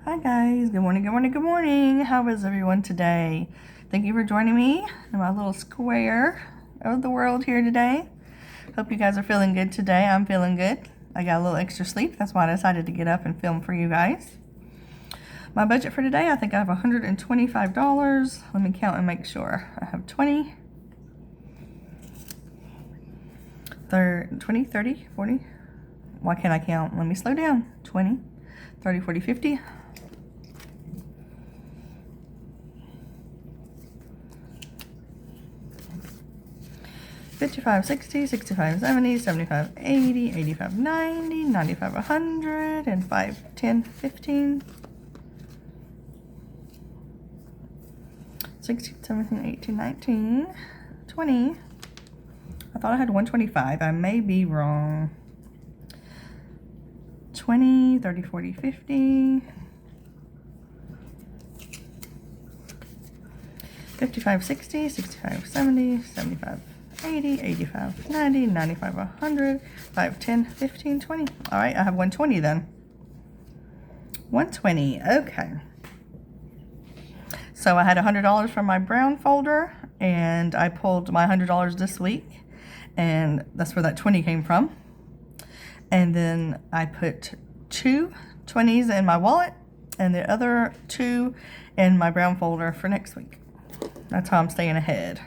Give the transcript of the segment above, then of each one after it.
Hi guys, good morning, good morning, good morning. How is everyone today? Thank you for joining me in my little square of the world here today. Hope you guys are feeling good today. I'm feeling good. I got a little extra sleep. That's why I decided to get up and film for you guys. My budget for today, I think I have $125. Let me count and make sure. I have 20, 30, 40. Why can't I count? Let me slow down. 20, 30, 40, 50. 55, 60, 65, 70, 75, 80, 85, 90, 95, 100, and 5, 10, 15, 16, 17, 18, 19, 20. I thought I had 125. I may be wrong. 20, 30, 40, 50, 55, 60, 65, 70, 75, 80, 85, 90, 95, 100, 5, 10, 15, 20. All right, I have 120 then. 120, okay. So I had $100 from my brown folder, and I pulled my $100 this week, and that's where that 20 came from. And then I put 2 20s in my wallet, and the other 2 in my brown folder for next week. That's how I'm staying ahead.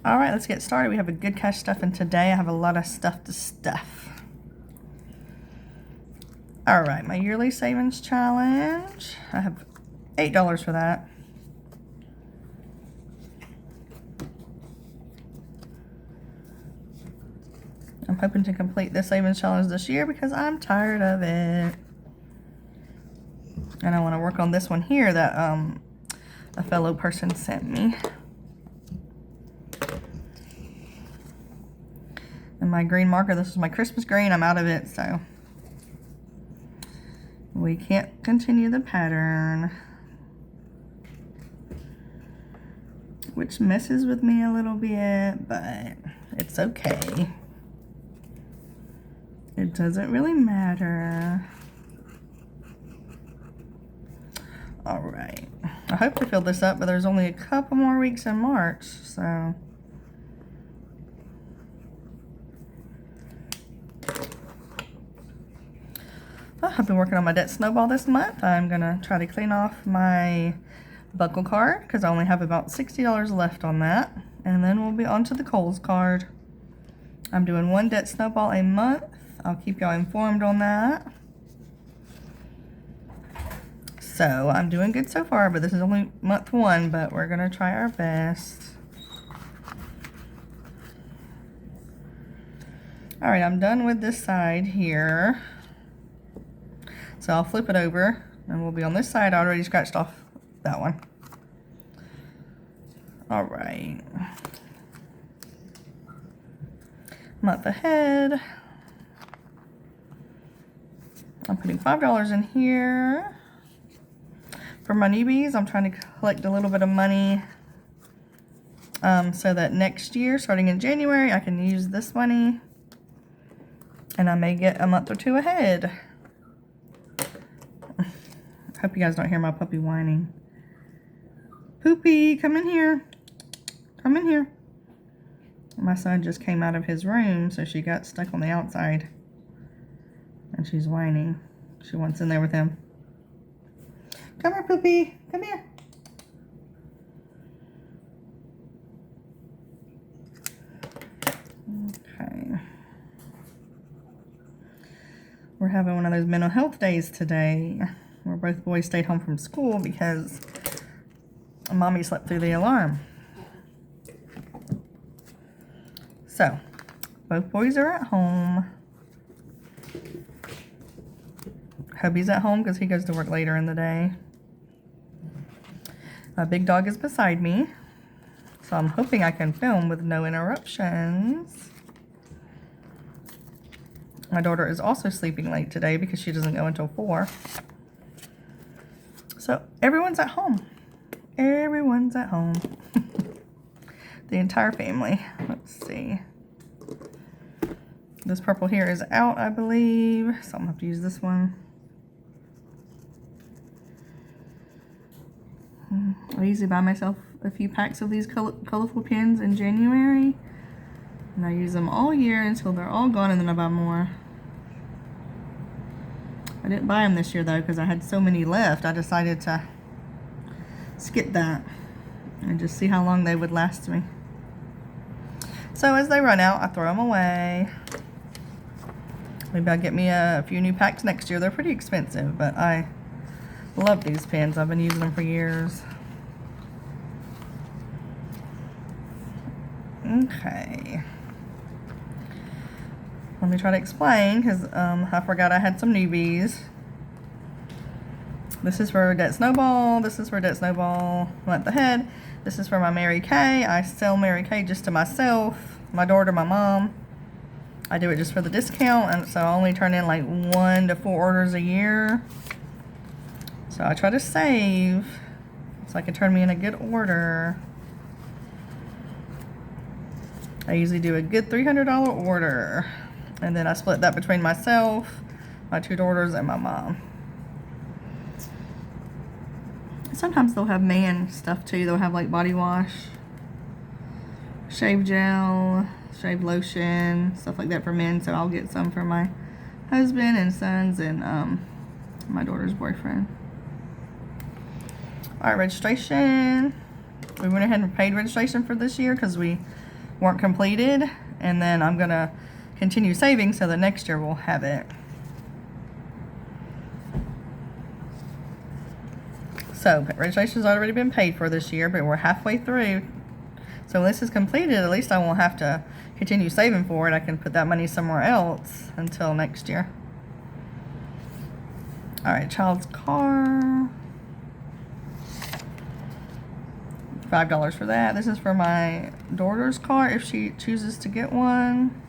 All right, let's get started. We have a good cash stuffing today. I have a lot of stuff to stuff. All right, my yearly savings challenge. I have $8 for that. I'm hoping to complete the savings challenge this year because I'm tired of it. And I want to work on this one here that a fellow person sent me. And my green marker, this is my Christmas green. I'm out of it, so we can't continue the pattern, which messes with me a little bit, but it's okay. It doesn't really matter. All right, I hope to fill this up, but there's only a couple more weeks in March, so. I've been working on my debt snowball this month. I'm gonna try to clean off my buckle card because I only have about $60 left on that. And then we'll be on to the Kohl's card. I'm doing 1 debt snowball a month. I'll keep y'all informed on that. So I'm doing good so far, but this is only month 1, but we're gonna try our best. All right, I'm done with this side here. So I'll flip it over and we'll be on this side. I already scratched off that one. All right. Month ahead. I'm putting $5 in here. For my newbies, I'm trying to collect a little bit of money so that next year, starting in January, I can use this money and I may get a month or 2 ahead. Hope you guys don't hear my puppy whining. Poopy, come in here. Come in here. My son just came out of his room, so she got stuck on the outside. And she's whining. She wants in there with him. Come here, Poopy. Come here. Okay. We're having one of those mental health days today, where both boys stayed home from school because Mommy slept through the alarm. So, both boys are at home. Hubby's at home because he goes to work later in the day. My big dog is beside me, so I'm hoping I can film with no interruptions. My daughter is also sleeping late today because she doesn't go until 4. So everyone's at home. Everyone's at home. The entire family. Let's see. This purple here is out, I believe. So I'm going to have to use this one. I usually buy myself a few packs of these colorful pens in January, and I use them all year until they're all gone, and then I buy more. I didn't buy them this year though because I had so many left. I decided to skip that and just see how long they would last me. So as they run out, I throw them away. Maybe I'll get me a few new packs next year. They're pretty expensive, but I love these pens. I've been using them for years. Okay. Let me try to explain, because I forgot I had some newbies. This is for Odette Snowball. This is for Odette Snowball Month Ahead. This is for my Mary Kay. I sell Mary Kay just to myself, my daughter, my mom. I do it just for the discount, and so I only turn in like 1 to 4 orders a year. So I try to save so I can turn me in a good order. I usually do a good $300 order, and then I split that between myself, my 2 daughters, and my mom. Sometimes they'll have man stuff too. They'll have like body wash, shave gel, shave lotion, stuff like that for men. So I'll get some for my husband and sons and my daughter's boyfriend. All right, registration. We went ahead and paid registration for this year because we weren't completed, and then I'm gonna continue saving so that next year we'll have it. So registration's already been paid for this year, but we're halfway through. So when this is completed, at least I won't have to continue saving for it. I can put that money somewhere else until next year. All right, child's car. $5 for that. This is for my daughter's car if she chooses to get one.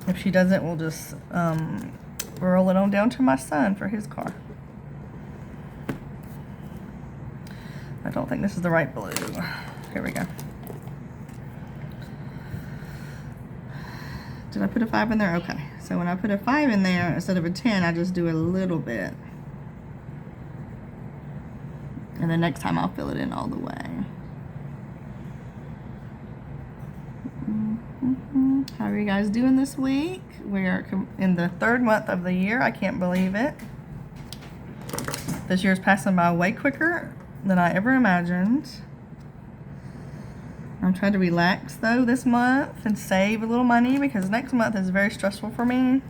If she doesn't, we'll just roll it on down to my son for his car. I don't think this is the right blue. Here we go. Did I put a 5 in there? Okay. So when I put a 5 in there, instead of a 10, I just do a little bit. And then next time I'll fill it in all the way. How are you guys doing this week? We are in the 3rd month of the year. I can't believe it. This year's passing by way quicker than I ever imagined. I'm trying to relax though this month and save a little money because next month is very stressful for me.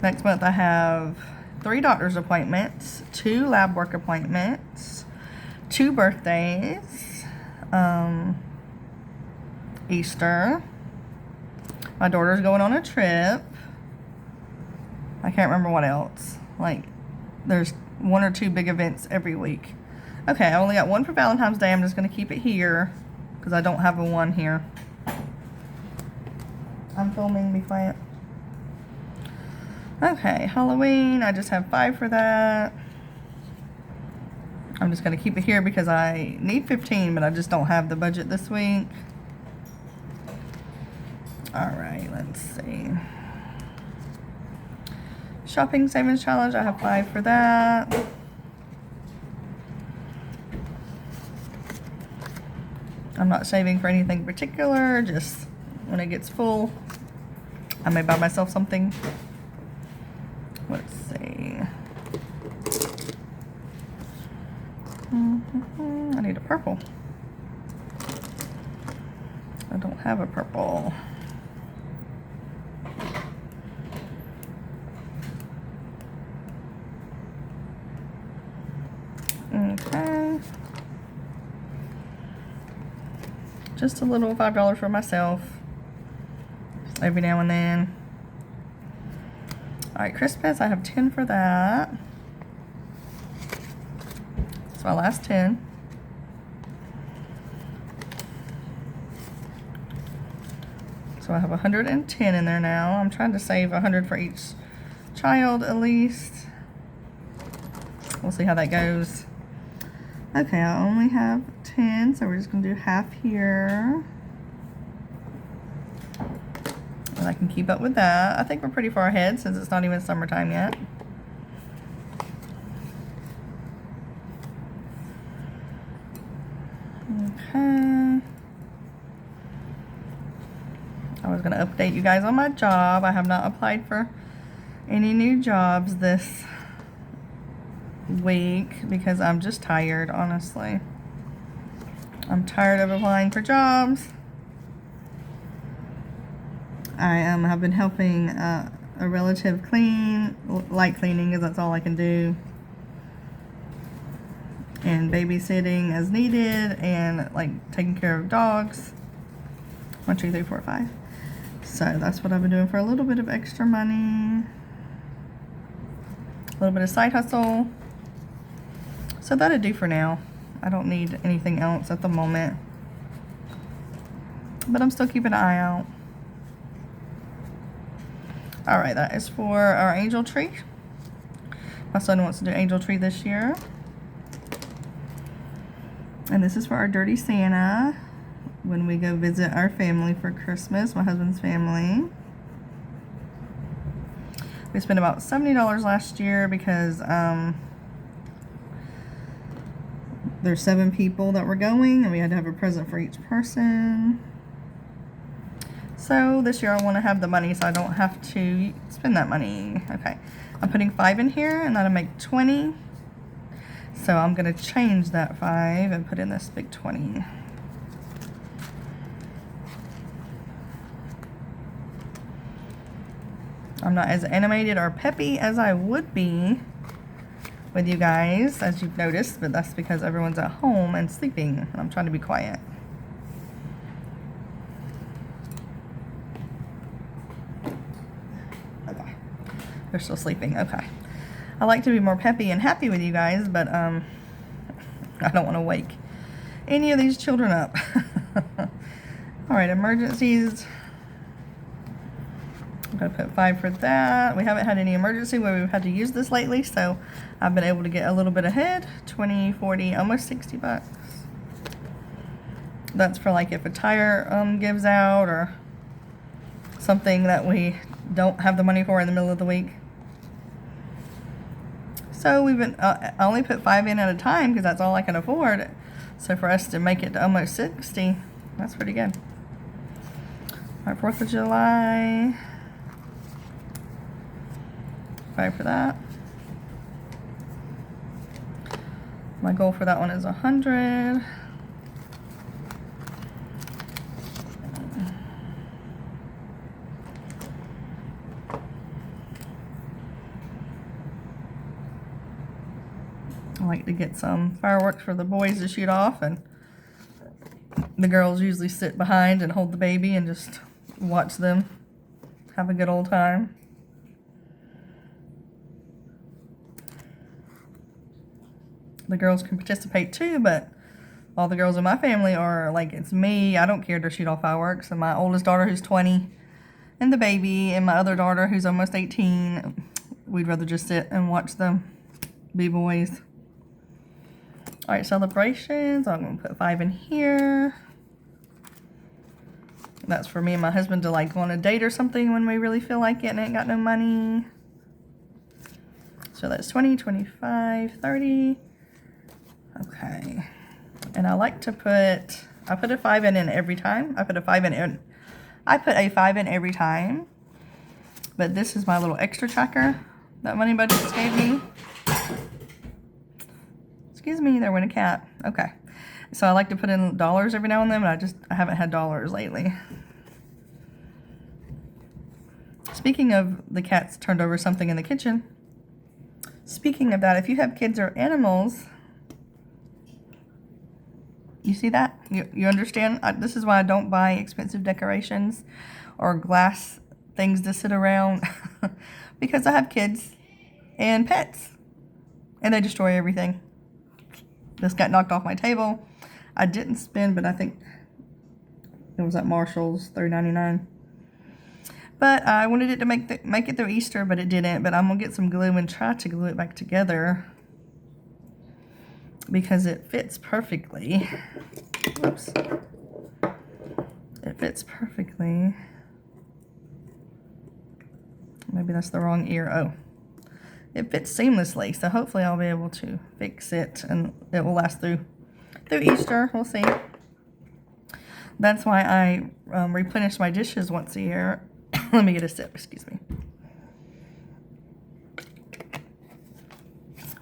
Next month I have 3 doctor's appointments, 2 lab work appointments, 2 birthdays, Easter. My daughter's going on a trip. I can't remember what else. Like, there's 1 or 2 big events every week. Okay, I only got 1 for Valentine's Day. I'm just going to keep it here because I don't have a 1 here. I'm filming, be quiet. Okay, Halloween, I just have 5 for that. I'm just going to keep it here because I need 15, but I just don't have the budget this week. Alright, let's see. Shopping Savings Challenge, I have 5 for that. I'm not saving for anything particular, just when it gets full, I may buy myself something. Let's see. I need a purple. I don't have a purple. Okay. Just a little $5 for myself every now and then. Alright, Christmas, I have 10 for that. That's my last 10. So I have 110 in there now. I'm trying to save 100 for each child at least. We'll see how that goes. Okay, I only have 10, so we're just going to do half here. And I can keep up with that. I think we're pretty far ahead since it's not even summertime yet. Okay. I was going to update you guys on my job. I have not applied for any new jobs this week because I'm just tired, honestly. I'm tired of applying for jobs. I have been helping a relative clean, light cleaning, because that's all I can do, and babysitting as needed, and like taking care of dogs. 1, 2, 3, 4, 5. So that's what I've been doing for a little bit of extra money, a little bit of side hustle. So that'll do for now. I don't need anything else at the moment, but I'm still keeping an eye out. All right, that is for our angel tree. My son wants to do angel tree this year. And this is for our dirty Santa when we go visit our family for Christmas, my husband's family. We spent about $70 last year because there's 7 people that were going and we had to have a present for each person. So this year I want to have the money so I don't have to spend that money. Okay, I'm putting 5 in here and that'll make 20. So I'm going to change that 5 and put in this big 20. I'm not as animated or peppy as I would be with you guys, as you've noticed, but that's because everyone's at home and sleeping, and I'm trying to be quiet. Okay. They're still sleeping. Okay. I like to be more peppy and happy with you guys, but I don't want to wake any of these children up. All right, emergencies. I'm going to put 5 for that. We haven't had any emergency where we've had to use this lately, so I've been able to get a little bit ahead. 20, 40, almost 60 bucks. That's for like if a tire gives out or something that we don't have the money for in the middle of the week. So we've been, I only put 5 in at a time because that's all I can afford. So for us to make it to almost 60, that's pretty good. All right, 4th of July. 5 for that. My goal for that one is 100. I like to get some fireworks for the boys to shoot off, and the girls usually sit behind and hold the baby and just watch them have a good old time. The girls can participate too, but all the girls in my family are like, it's me. I don't care to shoot off fireworks. And my oldest daughter, who's 20, and the baby, and my other daughter, who's almost 18, we'd rather just sit and watch them be boys. All right, celebrations. I'm going to put 5 in here. That's for me and my husband to like go on a date or something when we really feel like it and ain't got no money. So that's 20, 25, 30. Okay. And I like to put, I put a 5 in every time. I put a 5 in every time. But this is my little extra tracker that Money Budgets gave me. Excuse me, there went a cat. Okay. So I like to put in dollars every now and then, but I haven't had dollars lately. Speaking of the cats turned over something in the kitchen. Speaking of that, if you have kids or animals, you see that? You understand? This is why I don't buy expensive decorations or glass things to sit around. Because I have kids and pets. And they destroy everything. This got knocked off my table. I didn't spend, but I think it was at Marshall's, $3.99. But I wanted it to make it through Easter, but it didn't. But I'm going to get some glue and try to glue it back together, because it fits perfectly. Whoops. It fits perfectly. Maybe that's the wrong ear. Oh. It fits seamlessly, so hopefully I'll be able to fix it and it will last through Easter. We'll see. That's why I replenish my dishes once a year. Let me get a sip, excuse me.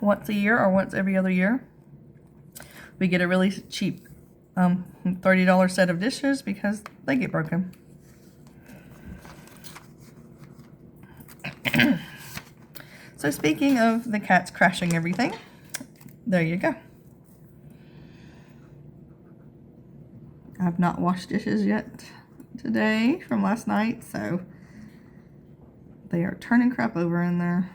Once a year or once every other year, we get a really cheap $30 set of dishes because they get broken. So speaking of the cats crashing everything, there you go. I've not washed dishes yet today from last night, so they are turning crap over in there.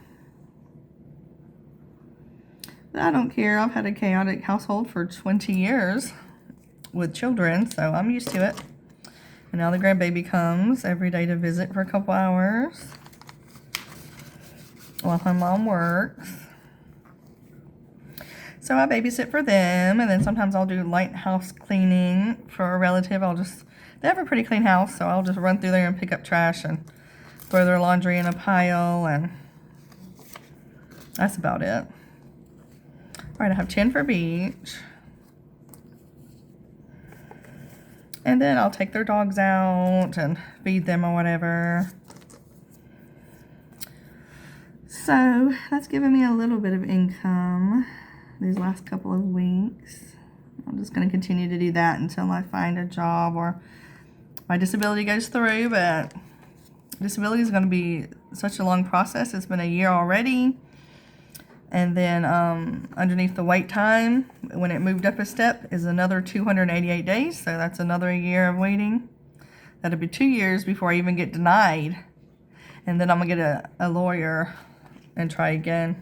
But I don't care. I've had a chaotic household for 20 years with children, so I'm used to it. And now the grandbaby comes every day to visit for a couple hours while my mom works. So I babysit for them, and then sometimes I'll do light house cleaning for a relative. They have a pretty clean house, so I'll just run through there and pick up trash and throw their laundry in a pile, and that's about it. All right, I have 10 for beach. And then I'll take their dogs out and feed them or whatever. So that's given me a little bit of income these last couple of weeks. I'm just going to continue to do that until I find a job or my disability goes through, but disability is going to be such a long process. It's been a year already. And then underneath the wait time, when it moved up a step, is another 288 days. So that's another year of waiting. That'll be 2 years before I even get denied. And then I'm going to get a lawyer and try again.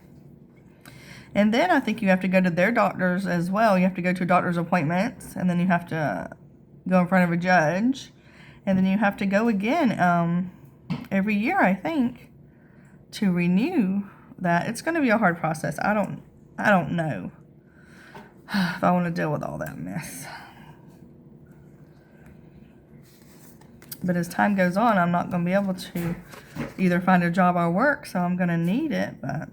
And then I think you have to go to their doctors as well. You have to go to doctor's appointments, and then you have to go in front of a judge. And then you have to go again every year, I think, to renew that. It's going to be a hard process. I don't know if I want to deal with all that mess. But as time goes on, I'm not going to be able to either find a job or work, so I'm going to need it. But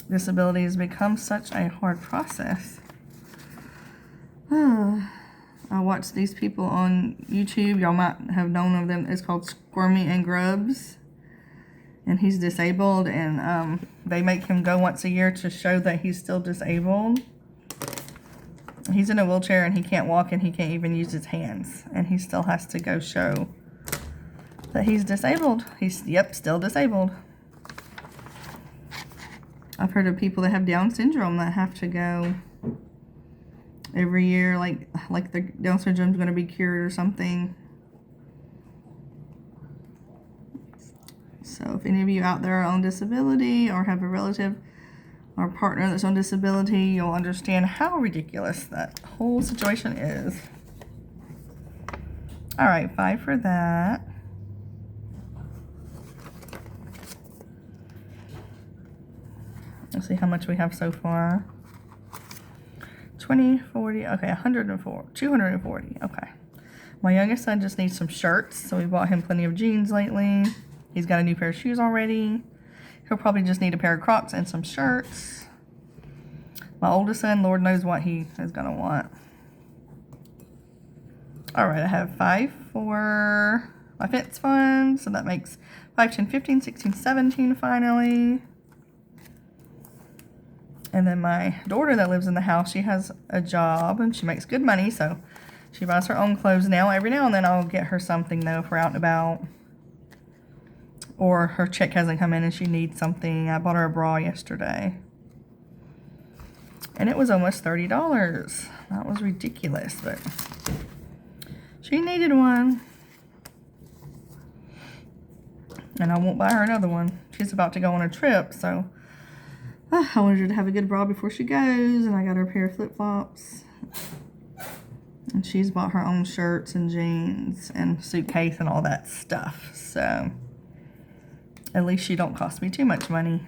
disability has become such a hard process. I watch these people on YouTube. Y'all might have known of them. It's called Squirmy and Grubs. And he's disabled, and they make him go once a year to show that he's still disabled. He's in a wheelchair, and he can't walk, and he can't even use his hands. And he still has to go show that he's disabled. He's, yep, still disabled. I've heard of people that have Down syndrome that have to go every year, like the Down syndrome's going to be cured or something. So if any of you out there are on disability or have a relative or partner that's on disability, you'll understand how ridiculous that whole situation is. All right, 5 for that. Let's see how much we have so far. 20, 40, okay, 104, 240, okay. My youngest son just needs some shirts, so we bought him plenty of jeans lately. He's got a new pair of shoes already. He'll probably just need a pair of Crocs and some shirts. My oldest son, Lord knows what he is going to want. All right, I have 5 for my fence fund, so that makes 5, 10, 15, 16, 17 finally. And then my daughter that lives in the house, she has a job and she makes good money, so she buys her own clothes now. Every now and then I'll get her something, though, if we're out and about. Or her check hasn't come in and she needs something. I bought her a bra yesterday. And it was almost $30. That was ridiculous, but she needed one. And I won't buy her another one. She's about to go on a trip, so I wanted her to have a good bra before she goes. And I got her a pair of flip-flops. And she's bought her own shirts and jeans and suitcase and all that stuff. So at least she don't cost me too much money.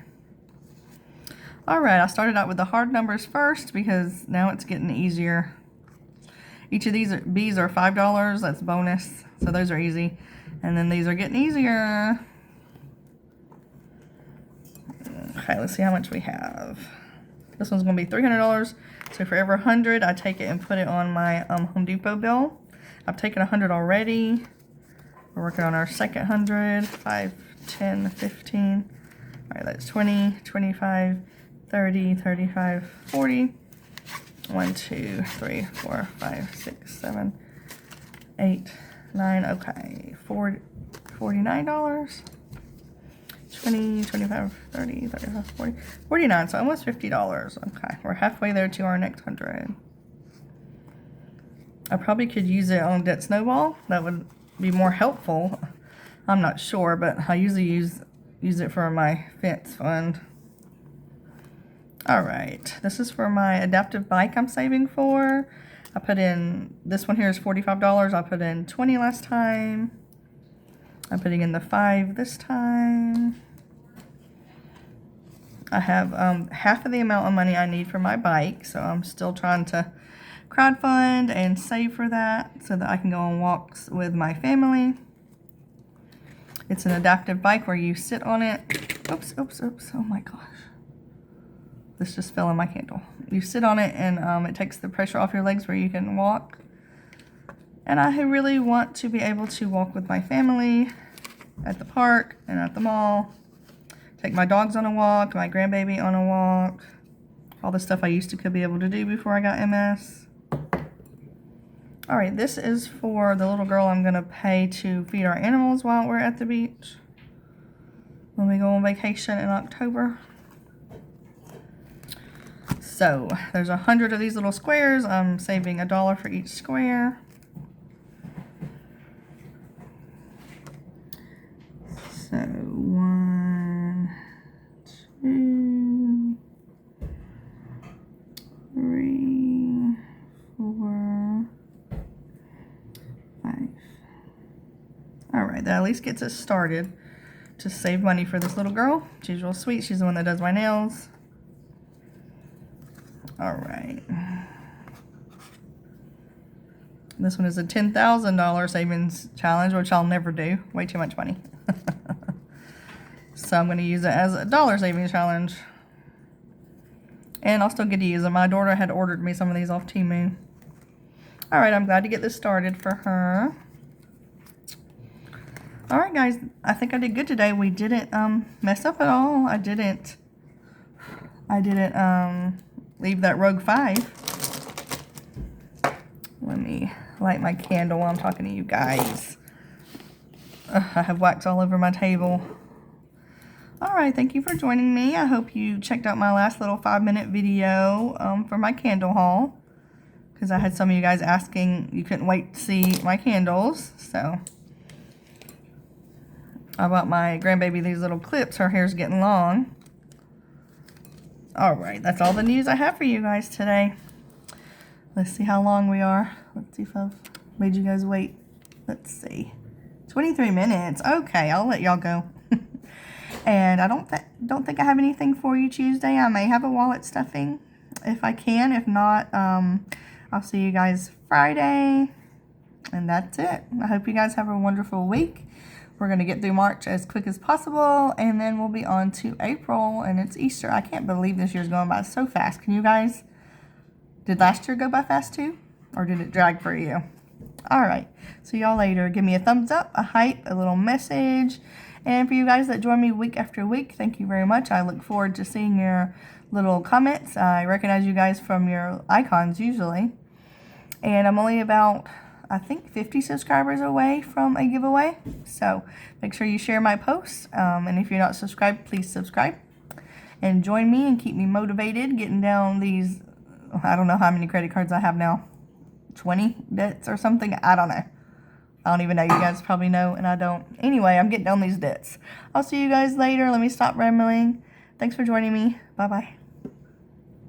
All right, I started out with the hard numbers first because now it's getting easier. Each of these B's are $5. That's bonus. So those are easy. And then these are getting easier. Okay, let's see how much we have. This one's going to be $300. So for every 100, I take it and put it on my Home Depot bill. I've taken 100 already. We're working on our second 100. 5, 10, 15. All right, that's 20, 25, 30, 35, 40. 1, 2, 3, 4, 5, 6, 7, 8, 9. Okay, $49. 20, 25, 30, 35, 40, 49. So almost $50. Okay, we're halfway there to our next 100. I probably could use it on Debt Snowball. That would be more helpful. I'm not sure, but I usually use it for my fence fund. All right, this is for my adaptive bike I'm saving for. I put in, this one here is $45. I put in 20 last time. I'm putting in the 5 this time. I have half of the amount of money I need for my bike, so I'm still trying to crowdfund and save for that so that I can go on walks with my family. It's an adaptive bike where you sit on it. Oops, oops, oops. Oh my gosh. This just fell in my candle. You sit on it and it takes the pressure off your legs where you can walk. And I really want to be able to walk with my family at the park and at the mall. Take my dogs on a walk, my grandbaby on a walk. All the stuff I used to be able to do before I got MS. All right, this is for the little girl I'm gonna pay to feed our animals while we're at the beach when we go on vacation in October. So there's 100 of these little squares. I'm saving $1 for each square. So 1, 2, 3, 4, 5. All right, that at least gets us started to save money for this little girl. She's real sweet. She's the one that does my nails. All right. This one is a $10,000 savings challenge, which I'll never do. Way too much money. So I'm going to use it as a $1 savings challenge. And I'll still get to use it. My daughter had ordered me some of these off Temu. All right, I'm glad to get this started for her. All right, guys. I think I did good today. We didn't mess up at all. I didn't leave that Rogue 5. Let me light my candle while I'm talking to you guys. I have wax all over my table. All right, thank you for joining me. I hope you checked out my last little 5-minute video for my candle haul, because I had some of you guys asking, you couldn't wait to see my candles. So I bought my grandbaby these little clips. Her hair's getting long. All right, that's all the news I have for you guys today. Let's see how long we are. Let's see if I've made you guys wait. Let's see. 23 minutes. Okay, I'll let y'all go. And I don't think I have anything for you Tuesday. I may have a wallet stuffing if I can. If not, I'll see you guys Friday. And that's it. I hope you guys have a wonderful week. We're going to get through March as quick as possible, and then we'll be on to April, and it's Easter. I can't believe this year's going by so fast. Can you guys? Did last year go by fast too? Or did it drag for you? All right. See y'all later. Give me a thumbs up, a hype, a little message. And for you guys that join me week after week, thank you very much. I look forward to seeing your little comments. I recognize you guys from your icons usually. And I'm only about, I think, 50 subscribers away from a giveaway. So make sure you share my posts. And if you're not subscribed, please subscribe. And join me and keep me motivated getting down these, I don't know how many credit cards I have now. 20 debts or something. I don't know. I don't even know. You guys probably know, and I don't. Anyway, I'm getting down these debts. I'll see you guys later. Let me stop rambling. Thanks for joining me. Bye-bye.